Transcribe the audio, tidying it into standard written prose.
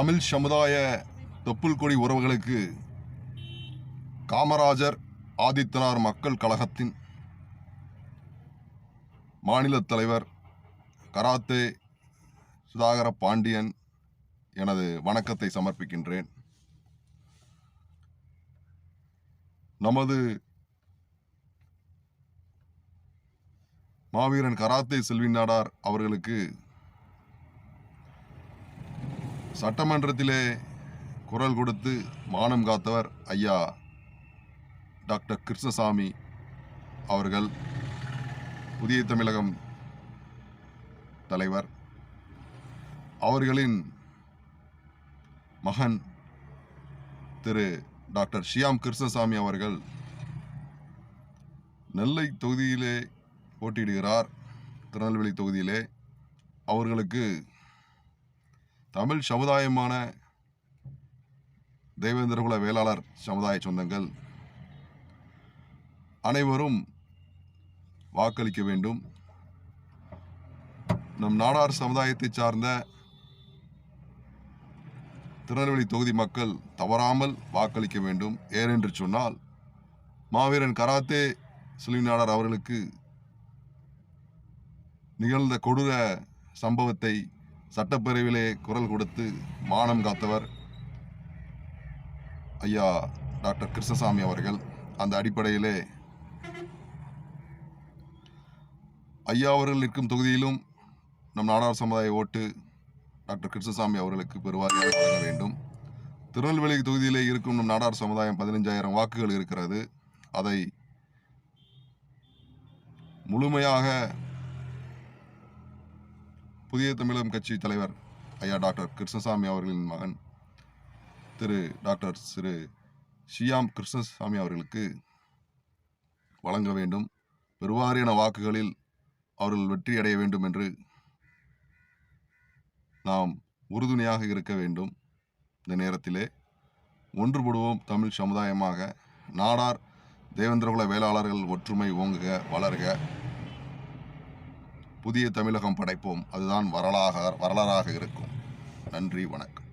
தமிழ் சமுதாய தொப்புள் கொடி உறவுகளுக்கு காமராஜர் ஆதித்தனார் மக்கள் கழகத்தின் மாநில தலைவர் கராத்தே சுதாகர பாண்டியன் எனது வணக்கத்தை சமர்ப்பிக்கின்றேன். நமது மாவீரன் கராத்தே செல்வி நாடார் அவர்களுக்கு சட்டமன்றத்திலே குரல் கொடுத்து மானம் காத்தவர் ஐயா டாக்டர் கிருஷ்ணசாமி அவர்கள், புதிய தமிழகம் தலைவர். அவர்களின் மகன் திரு டாக்டர் ஷியாம் கிருஷ்ணசாமி அவர்கள் நெல்லை தொகுதியிலே போட்டியிடுகிறார். திருநெல்வேலி தொகுதியிலே அவர்களுக்கு தமிழ் சமுதாயமான தேவேந்திரகுல வேளாளர் சமுதாய சொந்தங்கள் அனைவரும் வாக்களிக்க வேண்டும். நம் நாடார் சமுதாயத்தை சார்ந்த திருநெல்வேலி தொகுதி மக்கள் தவறாமல் வாக்களிக்க வேண்டும். ஏனென்று சொன்னால், மாவீரன் கராத்தே செல்வி நாடார் அவர்களுக்கு நிகழ்ந்த கொடூர சம்பவத்தை சட்டப்பேரவையிலே குரல் கொடுத்து மானம் காத்தவர் ஐயா டாக்டர் கிருஷ்ணசாமி அவர்கள். அந்த அடிப்படையிலே ஐயா அவர்கள் இருக்கும் தொகுதியிலும் நம் நாடார் சமுதாய ஓட்டு டாக்டர் கிருஷ்ணசாமி அவர்களுக்கு பெறுவாரியாக வழங்க வேண்டும். திருநெல்வேலி தொகுதியிலே இருக்கும் நம் நாடார் சமுதாயம் 15,000 வாக்குகள் இருக்கிறது. அதை முழுமையாக புதிய தமிழகம் கட்சி தலைவர் ஐயா டாக்டர் கிருஷ்ணசாமி அவர்களின் மகன் திரு டாக்டர் ஷியாம் கிருஷ்ணசாமி அவர்களுக்கு வழங்க வேண்டும். பெருவாரியான வாக்குகளில் அவர்கள் வெற்றி அடைய வேண்டும் என்று நாம் உறுதுணையாக இருக்க வேண்டும். இந்த நேரத்திலே ஒன்றுபடுவோம் தமிழ் சமுதாயமாக. நாடார் தேவேந்திரகுல வேளாளர்கள் ஒற்றுமை ஓங்குக, வளர்க. புதிய தமிழகம் படைப்போம். அதுதான் வரலாறாக இருக்கும். நன்றி, வணக்கம்.